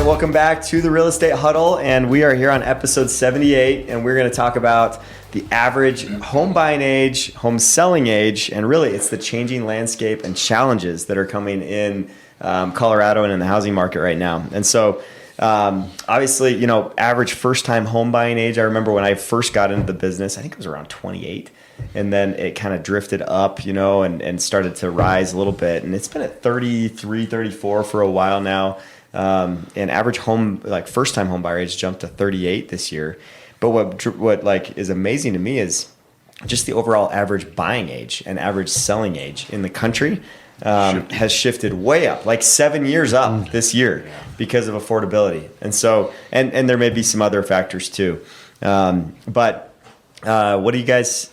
right, welcome back to the Real Estate Huddle, and we are here on episode 78, and we're going to talk about the average home buying age, home selling age, and really it's the changing landscape and challenges that are coming in Colorado and in the housing market right now. And so obviously, you know, average first-time home buying age, I remember when I first got into the business, I think it was around 28. And then it kind of drifted up, you know, and started to rise a little bit. And it's been at 33, 34 for a while now. And average home, like first-time home buyer age jumped to 38 this year. But what like is amazing to me is just the overall average buying age and average selling age in the country has shifted way up, like 7 years up this year because of affordability. And so, and there may be some other factors too. But what do you guys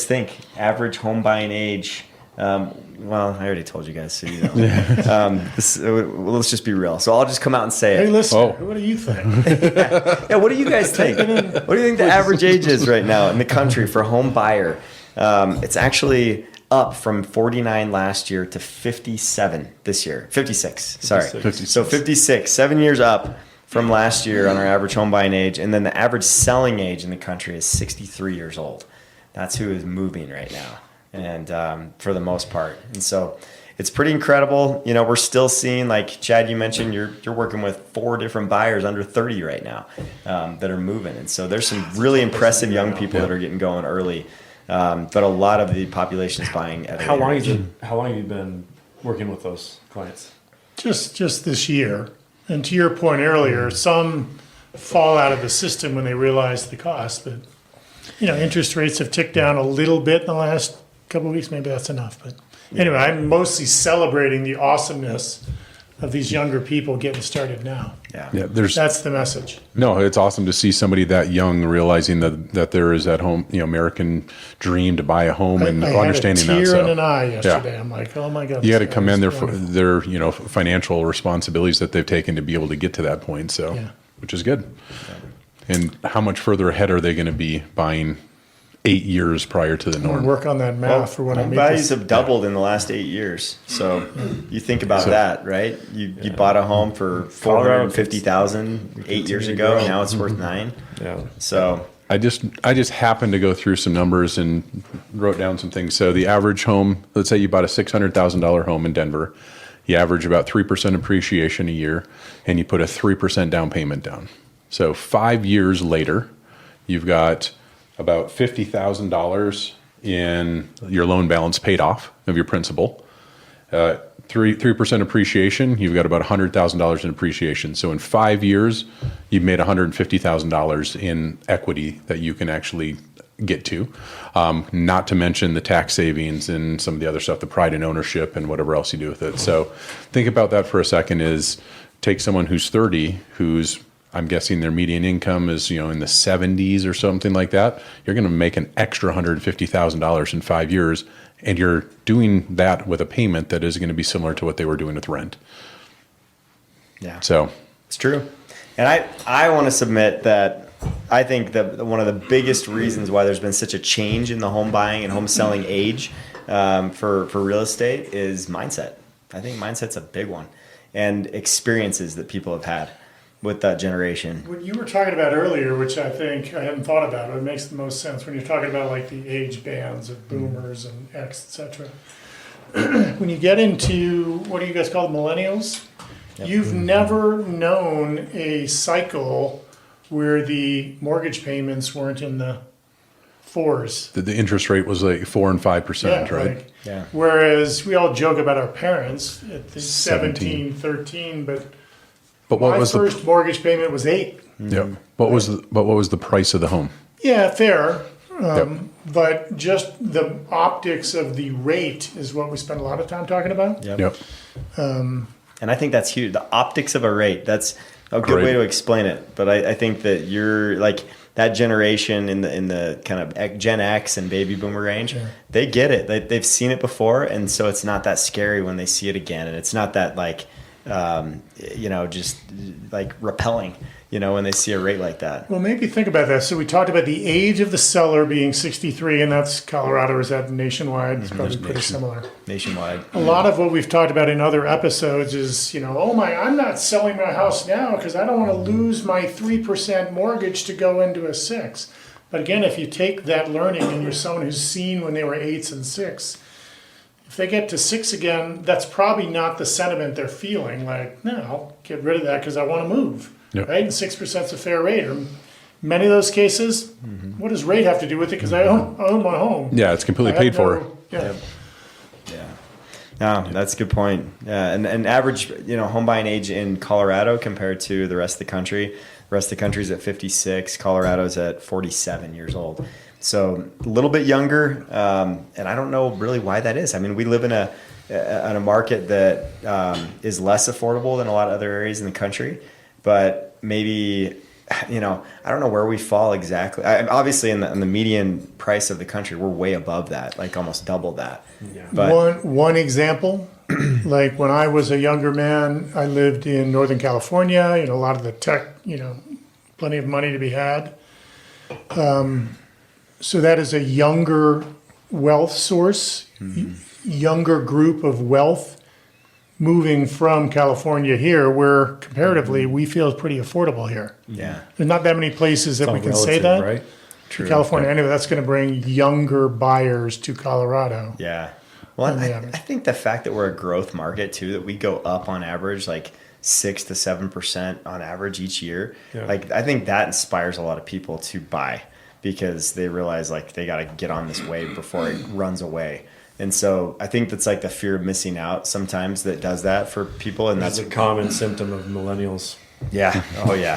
think? Average home buying age. Well, I already told you guys, so you know. Let's just be real. So I'll just come out and say it. Hey, listen, what do you think? Yeah, what do you guys think? What do you think the average age is right now in the country for home buyer? It's actually up from 49 last year to 57 this year. 56, sorry. 56. So 56, 7 years up from last year on our average home buying age. And then the average selling age in the country is 63 years old. That's who is moving right now. And for the most part. And so it's pretty incredible. You know, we're still seeing, like Chad, you mentioned you're working with 4 different buyers under 30 right now that are moving. And so there's some really impressive young people that are getting going early. But a lot of the population is buying at How long have you been working with those clients? Just this year. And to your point earlier, some fall out of the system when they realize the cost. But, you know, interest rates have ticked down a little bit in the last couple of weeks. Maybe that's enough. But anyway, I'm mostly celebrating the awesomeness of these younger people getting started now. Yeah, that's the message. No, it's awesome to see somebody that young realizing that there is that home, you know, American dream to buy a home and understanding that. I had a tear so, in an eye yesterday. I'm like, oh my God. You got to commend their you know, financial responsibilities that they've taken to be able to get to that point. So, which is good. And how much further ahead are they going to be buying 8 years prior to the norm? Work on that math for when I home make values have doubled in the last 8 years. So you think about that, right? You bought a home for $450,000 8 years ago, and now it's worth $9 million. Yeah. So I just happened to go through some numbers and wrote down some things. So the average home, let's say you bought a $600,000 home in Denver, you average about 3% appreciation a year, and you put a 3% down payment down. So 5 years later, you've got about $50,000 in your loan balance paid off of your principal. 3% appreciation, you've got about $100,000 in appreciation. So in 5 years, you've made $150,000 in equity that you can actually get to. Not to mention the tax savings and some of the other stuff, the pride in ownership and whatever else you do with it. So think about that for a second. Is take someone who's 30, who's, I'm guessing their median income is, you know, in the 70s or something like that. You're going to make an extra $150,000 in 5 years, and you're doing that with a payment that is going to be similar to what they were doing with rent. yeah, So it's true. And I want to submit that I think that one of the biggest reasons why there's been such a change in the home buying and home selling age for real estate is mindset. I think mindset's a big one, and experiences that people have had with that generation. What you were talking about earlier, which I think I hadn't thought about, it makes the most sense when you're talking about like the age bands of boomers and X, etc. When you get into, what do you guys call it, millennials? Yep. You've never known a cycle where the mortgage payments weren't in the 4s. the interest rate was like 4 and 5%, right? Yeah. Whereas we all joke about our parents at the 17, 13, but what my was first mortgage payment was 8. Yeah. What was the price of the home? Yeah, fair. Yep. But just the optics of the rate is what we spend a lot of time talking about. Yep. And I think that's huge. The optics of a rate, that's a good way to explain it. But I think that you're like that generation in the kind of Gen X and baby boomer range, they get it. They've seen it before. And so it's not that scary when they see it again. And it's not that like just like repelling, when they see a rate like that. Well, maybe think about that. So we talked about the age of the seller being 63, and that's Colorado. Is that nationwide? It's probably pretty similar. Nationwide. A lot of what we've talked about in other episodes is, I'm not selling my house now because I don't want to lose my 3% mortgage to go into a 6. But again, if you take that learning and you're someone who's seen when they were 8s and 6, if they get to 6 again, that's probably not the sentiment they're feeling. Like, no, I'll get rid of that because I want to move. Yep. Right? And 6% is a fair rate. Or many of those cases, what does rate have to do with it? Because I own my home. Yeah, it's completely paid for. Yeah. Yeah. No, that's a good point. Yeah, and average, home buying age in Colorado compared to the rest of the country. The rest of the country is at 56. Colorado's at 47 years old. So a little bit younger, and I don't know really why that is. I mean, we live in a market that is less affordable than a lot of other areas in the country, but maybe, I don't know where we fall exactly. Obviously, in the median price of the country, we're way above that, like almost double that. Yeah. But One example, like when I was a younger man, I lived in Northern California, a lot of the tech, plenty of money to be had. So that is a younger wealth source, younger group of wealth moving from California here, where comparatively we feel is pretty affordable here. yeah, There's not that many places that It's we all can say relative, that. right? To California, anyway, that's going to bring younger buyers to Colorado. yeah. Well, On the I average. think the fact that we're a growth market too, that we go up on average, like 6 to 7% on average each year. Yeah. Like, I think that inspires a lot of people to buy because they realize like they got to get on this wave before it runs away. And so I think that's like the fear of missing out sometimes that does that for people. And That's that's a common symptom of millennials. yeah. Oh yeah.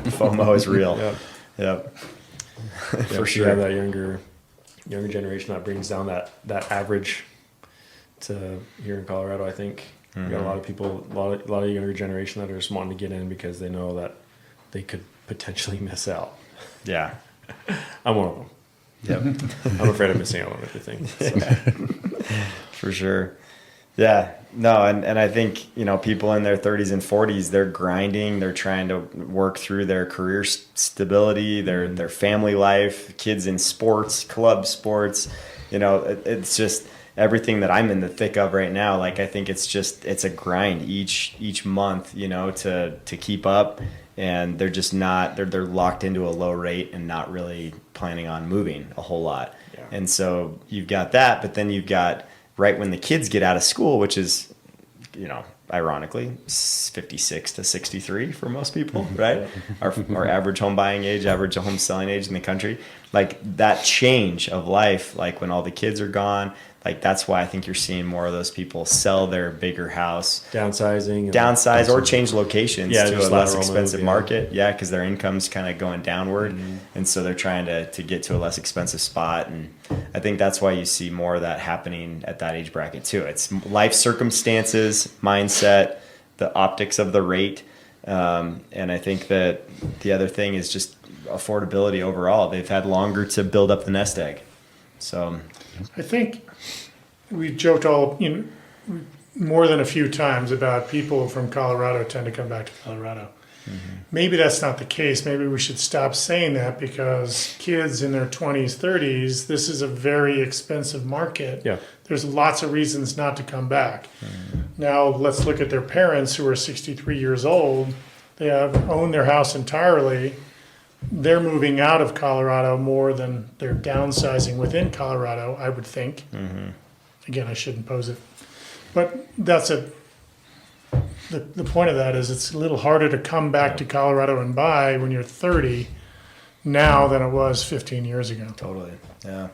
FOMO is real. Yep. Yep. For For sure. You have sure. that younger generation that brings down that average to here in Colorado. I think we got a lot of people, a lot of younger generation that are just wanting to get in because they know that they could potentially miss out. Yeah. I'm one of them. Yep. I'm afraid of missing out on everything. So. For sure. Yeah. No, and I think, people in their 30s and 40s, they're grinding, they're trying to work through their career stability, their family life, kids in sports, club sports, it's just everything that I'm in the thick of right now. Like, I think it's a grind each month, to keep up, and they're just not, they're locked into a low rate and not really planning on moving a whole lot. Yeah. And so you've got that, but then you've got right when the kids get out of school, which is, ironically, 56 to 63 for most people, right? Our average home buying age, average home selling age in the country. Like that change of life, like when all the kids are gone, like that's why I think you're seeing more of those people sell their bigger house, Downsizing. downsize or change locations Yeah, to just a less lateral expensive move, yeah. market. Yeah, because their income's kind of going downward. And so they're trying to get to a less expensive spot. And I think that's why you see more of that happening at that age bracket too. It's life circumstances, mindset, the optics of the rate. And I think that the other thing is just affordability overall. They've had longer to build up the nest egg. So I think we've joked more than a few times about people from Colorado tend to come back to Colorado. Maybe that's not the case. Maybe we should stop saying that because kids in their 20s, 30s, this is a very expensive market. Yeah. There's lots of reasons not to come back. Now let's look at their parents who are 63 years old. They own their house entirely. They're moving out of Colorado more than they're downsizing within Colorado, I would think. Again, I shouldn't pose it. But that's the point of that is it's a little harder to come back to Colorado and buy when you're 30 now than it was 15 years ago. totally. Yeah,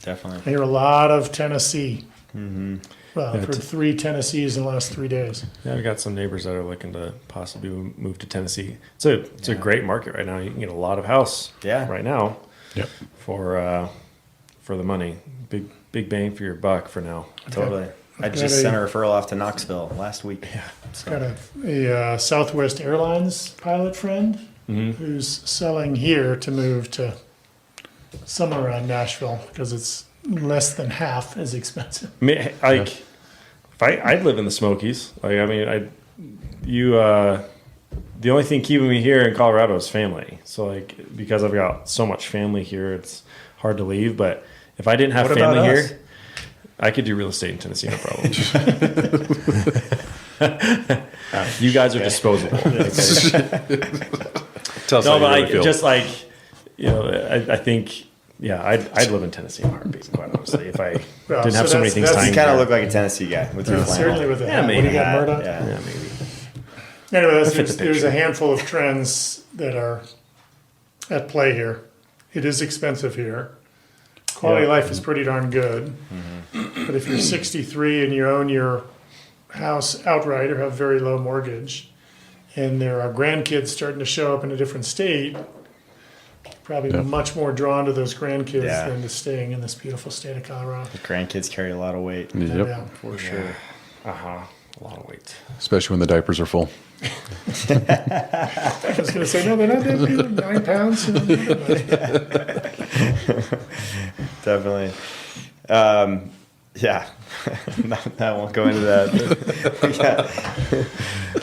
definitely. I hear a lot of Tennessee. Well, I've heard 3 Tennessees in the last 3 days. Yeah, we got some neighbors that are looking to possibly move to Tennessee. It's a great market right now. You can get a lot of house right now Yep. for the money. Big bang for your buck for now. Totally. I got just sent a referral off to Knoxville last week. Yeah. Got a Southwest Airlines pilot friend who's selling here to move to somewhere around Nashville because it's less than half as expensive. If I'd live in the Smokies. Like, I mean, the only thing keeping me here in Colorado is family. So like, because I've got so much family here, it's hard to leave. But if I didn't have What family about us? here, I could do real estate in Tennessee, no problem. You guys are disposable. Okay? Tell us No, how but you really like, feel. just like, I think, yeah, I'd live in Tennessee in a heartbeat, quite honestly, if I Well, didn't have so so many that's- things that's- tying You kind of here. look like a Tennessee guy with your flannel. Certainly with the Yeah, hat. What do you maybe. got, Hat, Murdoch? yeah. Yeah, maybe. Anyway, fit the there's picture. a handful of trends that are at play here. It is expensive here. Quality of life is pretty darn good. But if you're 63 and you own your house outright or have very low mortgage, and there are grandkids starting to show up in a different state, probably much more drawn to those grandkids Yeah. than to staying in this beautiful state of Colorado. Grandkids carry a lot of weight. Yep. Yeah. For sure. Uh-huh. A lot of weight. Especially when the diapers are full. I was going to say, no, they're not that big, 9 pounds. Definitely. Yeah. I won't go into that. Yeah.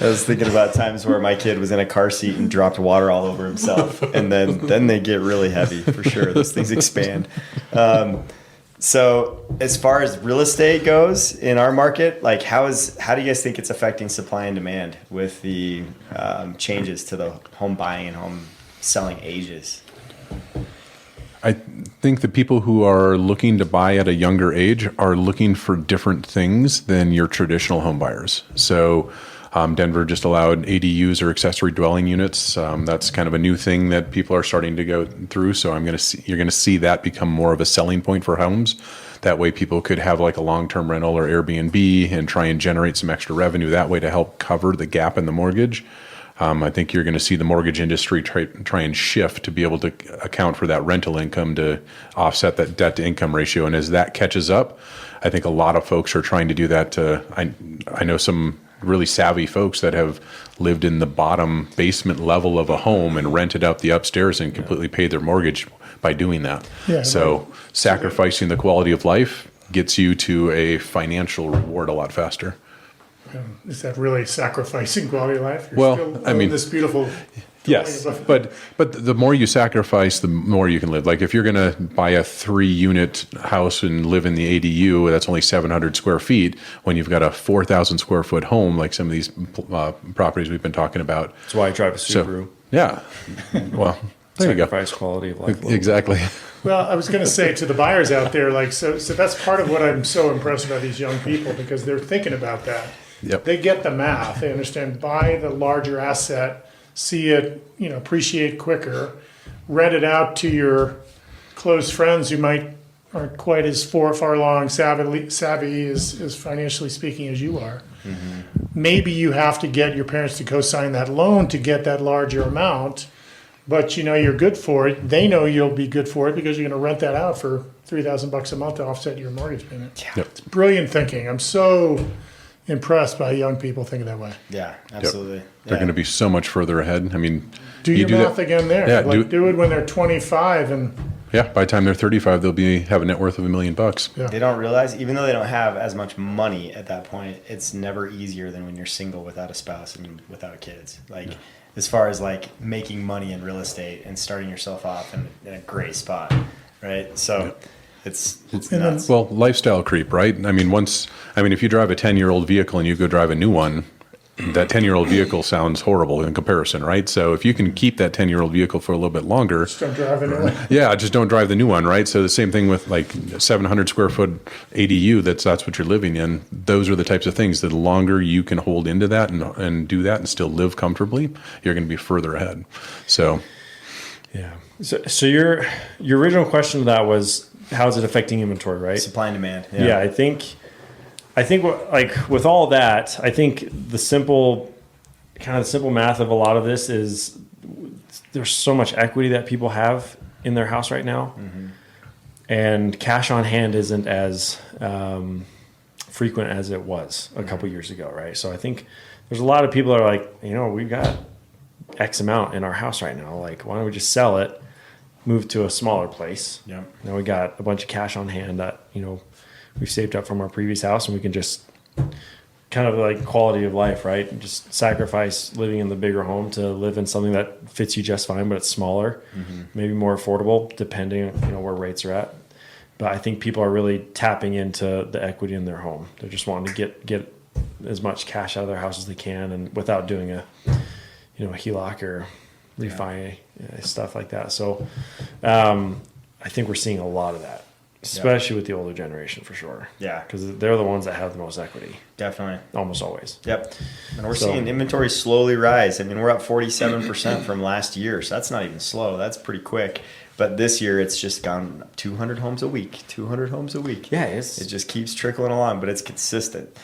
I was thinking about times where my kid was in a car seat and dropped water all over himself, and then they get really heavy for sure. Those things expand. So as far as real estate goes in our market, like how do you guys think it's affecting supply and demand with the changes to the home buying and home selling ages? I think the people who are looking to buy at a younger age are looking for different things than your traditional home buyers. So Denver just allowed ADUs or accessory dwelling units. That's kind of a new thing that people are starting to go through. So you're going to see that become more of a selling point for homes. That way people could have like a long-term rental or Airbnb and try and generate some extra revenue that way to help cover the gap in the mortgage. I think you're going to see the mortgage industry try and shift to be able to account for that rental income to offset that debt to income ratio. And as that catches up, I think a lot of folks are trying to do that. I know some really savvy folks that have lived in the bottom basement level of a home and rented out the upstairs and completely paid their mortgage by doing that. Yeah, So sacrificing the quality of life gets you to a financial reward a lot faster. Is that really sacrificing quality of life? You're Well, still I mean, owning this beautiful. Yes, but the more you sacrifice, the more you can live. Like if you're going to buy a 3-unit house and live in the ADU, that's only 700 square feet. When you've got a 4,000 square foot home, like some of these properties we've been talking about. That's why I drive a So, Subaru. yeah, well, there you go. Sacrifice quality of life. a little Exactly. Well, I was going to say to the buyers out there, like, so that's part of what I'm so impressed about these young people, because they're thinking about that. Yep. They get the math. They understand, buy the larger asset, see it, appreciate quicker, rent it out to your close friends who aren't quite as far along savvy as financially speaking as you are. Mm-hmm. Maybe you have to get your parents to co-sign that loan to get that larger amount, but you're good for it. They know you'll be good for it because you're going to rent that out for $3,000 a month to offset your mortgage payment. Yeah. Yep. It's brilliant thinking. I'm so impressed by young people thinking that way. Yeah, absolutely. They're going to be so much further ahead. I mean, Do you your do math that. again there. Yeah, do it when they're 25 and Yeah, by the time they're 35, they'll have a net worth of $1 million. yeah. They don't realize, even though they don't have as much money at that point, it's never easier than when you're single without a spouse and without kids. Like, as far as like making money in real estate and starting yourself off in a great spot, right? So it's nuts. Well, lifestyle creep, right? I mean, if you drive a 10-year-old vehicle and you go drive a new one, that 10-year-old vehicle sounds horrible in comparison, right? So if you can keep that 10-year-old vehicle for a little bit longer, Just don't drive anyway. yeah, just don't drive the new one, right? So the same thing with like 700 square foot ADU, that's what you're living in. Those are the types of things that the longer you can hold into that and do that and still live comfortably, you're going to be further ahead. So, yeah. So your original question to that was, how is it affecting inventory, right? Supply and demand. Yeah, I think like with all that, I think the simple math of a lot of this is there's so much equity that people have in their house right now, and cash on hand isn't as frequent as it was a couple years ago, right? So I think there's a lot of people that are like, we've got X amount in our house right now. Like, why don't we just sell it, move to a smaller place? Yeah. Now we got a bunch of cash on hand that we've saved up from our previous house, and we can just kind of like quality of life, right? Just sacrifice living in the bigger home to live in something that fits you just fine, but it's smaller, maybe more affordable, depending on where rates are at. But I think people are really tapping into the equity in their home. They're just wanting to get as much cash out of their house as they can, and without doing a HELOC or refi, stuff like that. So I think we're seeing a lot of that, especially with the older generation, for sure. Yeah. Because they're the ones that have the most equity. Definitely. Almost always. Yep. And we're seeing inventory slowly rise. I mean, we're up 47% from last year. So that's not even slow. That's pretty quick. But this year, it's just gone 200 homes a week. 200 homes a week. Yeah, it just keeps trickling along, but it's consistent.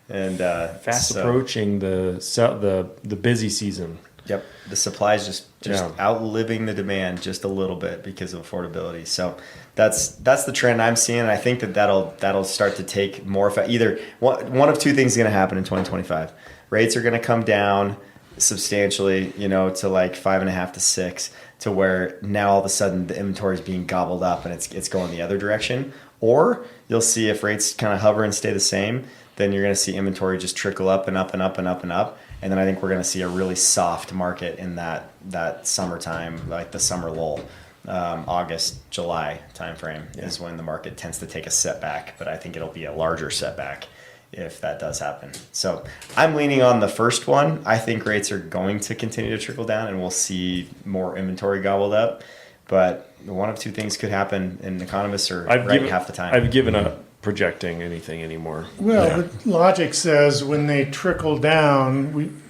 And fast approaching the busy season. Yep, the supply is just outliving the demand just a little bit because of affordability. So that's the trend I'm seeing. I think that'll start to take more effect. Either one of two things is going to happen in 2025. Rates are going to come down substantially, to like 5.5 to 6, to where now all of a sudden the inventory is being gobbled up and it's going the other direction. Or you'll see if rates kind of hover and stay the same, then you're going to see inventory just trickle up and up and up and up and up. And then I think we're going to see a really soft market in that summertime, like the summer lull. August, July timeframe is when the market tends to take a setback, but I think it'll be a larger setback if that does happen. So I'm leaning on the first one. I think rates are going to continue to trickle down and we'll see more inventory gobbled up. But one of two things could happen, and economists are half the time. I've given up projecting anything anymore. Well, the logic says when they trickle down,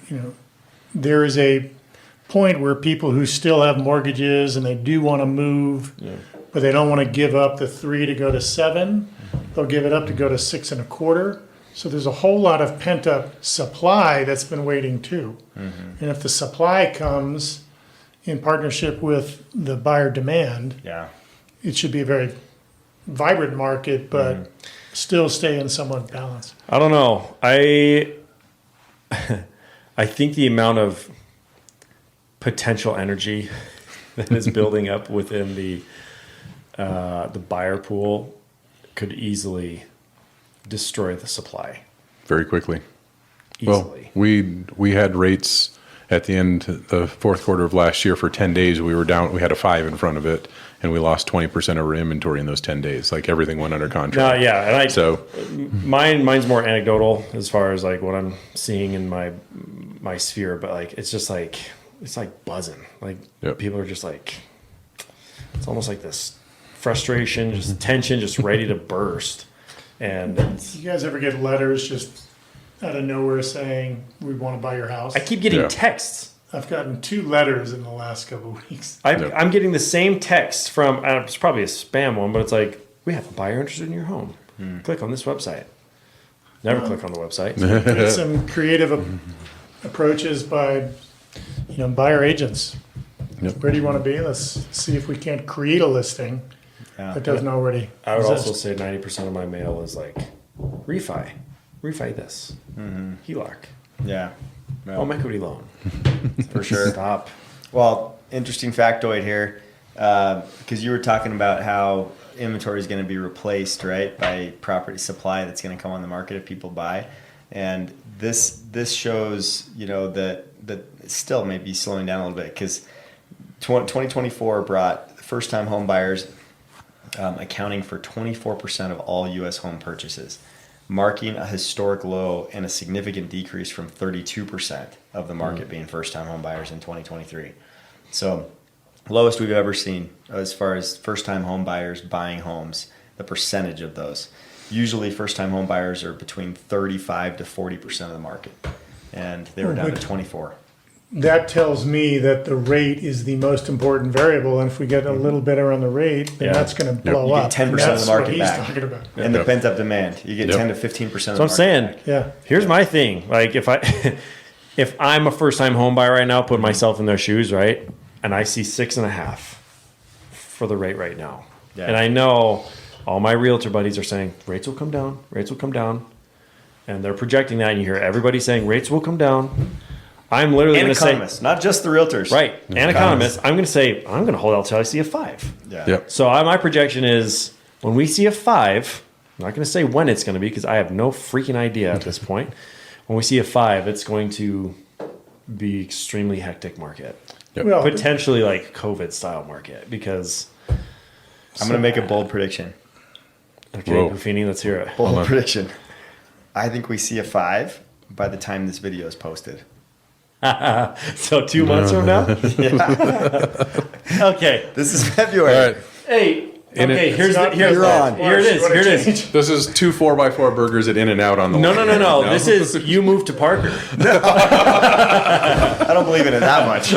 there is a point where people who still have mortgages and they do want to move, but they don't want to give up the 3 to go to 7, they'll give it up to go to 6.25. So there's a whole lot of pent up supply that's been waiting too. And if the supply comes in partnership with the buyer demand, it should be a very vibrant market, but still stay in somewhat balance. I don't know. I think the amount of potential energy that is building up within the buyer pool could easily destroy the supply very quickly. Easily. Well, we had rates at the end of the fourth quarter of last year for 10 days. We were down. We had a 5 in front of it, and we lost 20% of our inventory in those 10 days. Like everything went under contract. And mine's more anecdotal as far as like what I'm seeing in my sphere, but like it's just like it's like buzzing. Like people are just like, it's almost like this frustration, just tension, just ready to burst. And you guys ever get letters just out of nowhere saying we want to buy your house? I keep getting texts. I've gotten 2 letters in the last couple of weeks. I'm getting the same text from, it's probably a spam one, but it's like, we have a buyer interested in your home. Click on this website. Never click on the website. Get some creative approaches by buyer agents. Where do you want to be? Let's see if we can't create a listing that doesn't already I would exist. also say 90% of my mail is like refi this, HELOC, home equity loan, for sure. Stop. Well, interesting factoid here, because you were talking about how inventory is going to be replaced, right, by property supply that's going to come on the market if people buy, and this shows that it still may be slowing down a little bit, because 2024 brought first-time home buyers accounting for 24% of all U.S. home purchases, marking a historic low and a significant decrease from 32% of the market being first-time home buyers in 2023. So lowest we've ever seen as far as first-time home buyers buying homes, the percentage of those. Usually first-time home buyers are between 35 to 40% of the market, and they were down to 24. That tells me that the rate is the most important variable, and if we get a little better on the rate, then that's going to blow You up. get 10% of the That's market what he's back. talking about. And the pent-up demand, you get 10 to 15% of the market. So I'm saying, back. Here's my thing. Like if I'm a first-time home buyer right now, put myself in their shoes, right, and I see 6.5 for the rate right now, and I know all my realtor buddies are saying rates will come down, and they're projecting that, and you hear everybody saying rates will come down. I'm literally going to say, not just the realtors, right? And economists. I'm going to say I'm going to hold out till I see a 5. So my projection is when we see a 5. I'm not going to say when it's going to be because I have no freaking idea at this point. when we see a 5, it's going to be extremely hectic market. Yep. Well, Potentially like COVID style market because I'm going to make a bold prediction. okay, Whoa. Buffini, let's hear it. Bold prediction. I think we see a 5 by the time this video is posted. So 2 months from now? Okay. This is February. All right. Hey. In Okay, it- here's not- here you're on. it is. Here it is. This is 2 4x4 burgers at In-N-Out on the No, line. no, no, no. This is you moved to Parker. I don't believe in it that much.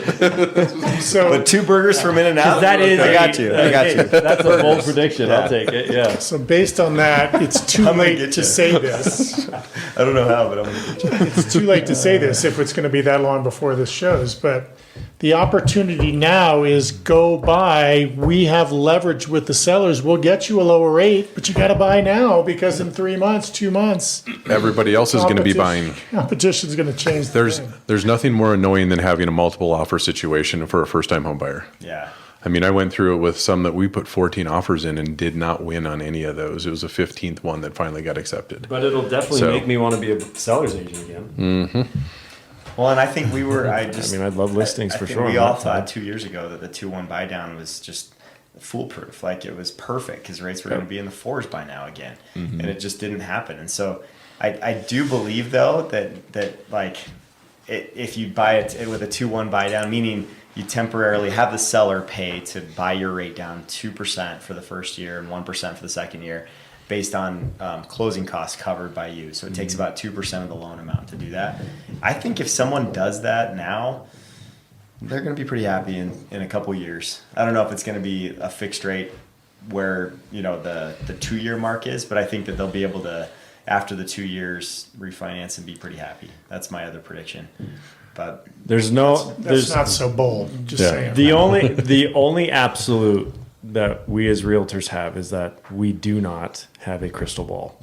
so But 2 burgers from In-N-Out? That is. I got you. I got you. That's a bold prediction. Yeah. I'll take it. Yeah. so based on that, it's too I'm gonna late get to you. say this. I don't know how, but I'm going to get you. It's too late to say this if it's going to be that long before this shows. But the opportunity now is go buy. We have leverage with the sellers. We'll get you a lower rate, but you got to buy now because in 3 months, 2 months, Everybody else is going to be buying. competition's going to change. There's nothing more annoying than having a multiple offer situation for a first time home buyer. Yeah. I mean, I went through it with some that we put 14 offers in and did not win on any of those. It was the 15th one that finally got accepted. But it'll definitely So- make me want to be a seller's agent again. Well, and I think we were. I mean, I'd love listings I for think sure We on all that side. thought 2 years ago that the 2-1 buy down was just foolproof. Like it was perfect because rates were going to be in the 4s by now again, and it just didn't happen. And so I do believe though that like if you buy it with a 2-1 buy down, meaning you temporarily have the seller pay to buy your rate down 2% for the first year and 1% for the second year, based on closing costs covered by you. So it takes about 2% of the loan amount to do that. I think if someone does that now, they're going to be pretty happy in a couple years. I don't know if it's going to be a fixed rate where, you know, the 2-year mark is, but I think that they'll be able to, after the 2 years, refinance and be pretty happy. That's my other prediction. But There's no. That's There's not so bold. Just Yeah. saying. the only absolute that we as realtors have is that we do not have a crystal ball.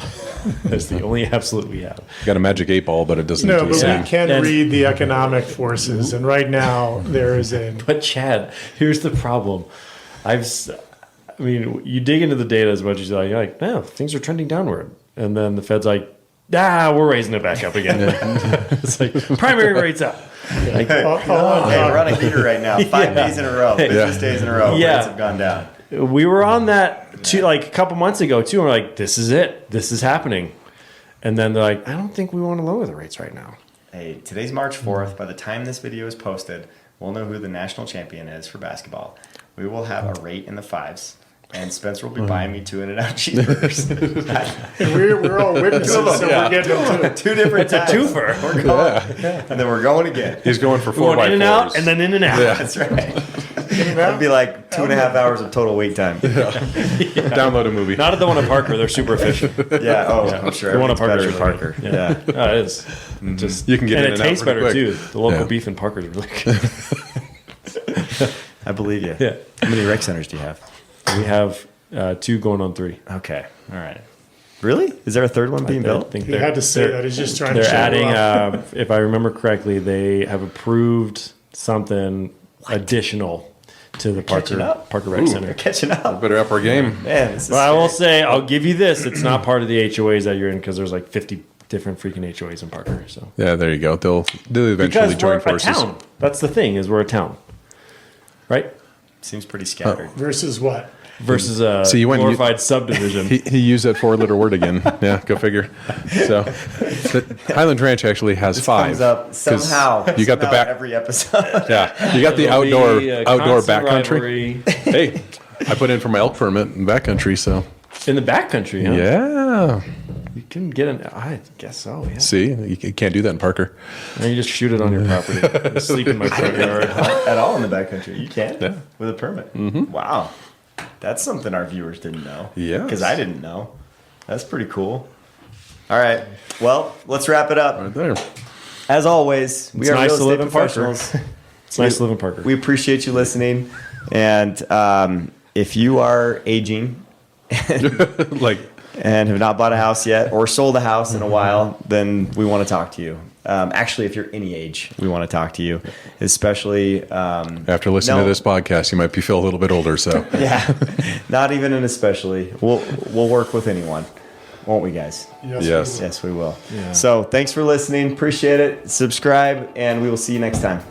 That's the only absolute we have. Got a magic 8 ball, but it doesn't No, do the but same. we can And- read the economic forces, and right now there is a But Chad, here's the problem. I mean, you dig into the data as much as you like. You're like, no, things are trending downward, and then the Fed's like, we're raising it back up again. It's like primary rates up. Like, all hey, on we're on a heater right now. 5 Yeah. days in a row, business days in a row. Yeah. Rates have gone down. we were on that like a couple months ago too. And we're like, this is it. This is happening. And then they're like, I don't think we want to lower the rates right now. Hey, today's March 4th. By the time this video is posted, we'll know who the national champion is for basketball. We will have a rate in the 5s, and Spencer will be buying me 2 In-N-Out cheeseburgers. and we're all witnesses, so we're getting them too. 2 different times. Twofer. We're going, and then we're going again. He's going for We're 4x4s. going in and out, and then in and out. That's right. That'd be like 2.5 hours of total wait time. Download a movie. Not at the one at Parker. They're super efficient. Yeah. Oh, I'm sure. The one at everything's Parker better is at really Parker. good. Yeah. It is. Just You can get and in it and out tastes pretty better quick. too. The local Yeah. beef in Parker is really good. I believe you. Yeah. How many rec centers do you have? We have 2 going on 3. Okay. All right. Really? Is there a third one being I built? think He had to say that. He's just trying to They're show adding, off. if I remember correctly, they have approved something additional to the catching up? Parker Rec We're Center. catching up. Better up our game. Man, this is But I will scary. say, I'll give you this: it's not part of the HOAs that you're in because there's like 50 different freaking HOAs in Parker. So Yeah, there you go. They'll eventually because we're join forces. a town, that's the thing is we're a town, right? Seems pretty scattered. Versus what? Versus a So you went- glorified subdivision. He used that 4-letter word again. Yeah, go figure. So Highland Ranch actually has 5. Comes up 'cause somehow. You got the somehow back. every episode. Yeah, you got the It'll be a outdoor constant backcountry. rivalry. Hey, I put in for my elk permit in backcountry, so in the backcountry. Huh? yeah. You can get an. I guess so. Yeah. See, you can't do that in Parker. And you just shoot it on your property. You sleep in my front yard. At all in the backcountry. You can? Yeah. With a permit. Mm-hmm. Wow. That's something our viewers didn't know. Yes. Because I didn't know. That's pretty cool. All right. Well, let's wrap it up. Right there. As always, we It's are nice real to estate live in Parker. professionals. It's nice to live in Parker. We appreciate you listening. And if you are aging Like, and have not bought a house yet or sold a house in a while, then we want to talk to you. Actually, if you're any age, we want to talk to you, especially after listening to this podcast, you might be feel a little bit older. So Yeah, not even an especially. We'll work with anyone. won't we, guys? Yes. Yes, we will. Yeah. So thanks for listening. Appreciate it. Subscribe, and we will see you next time.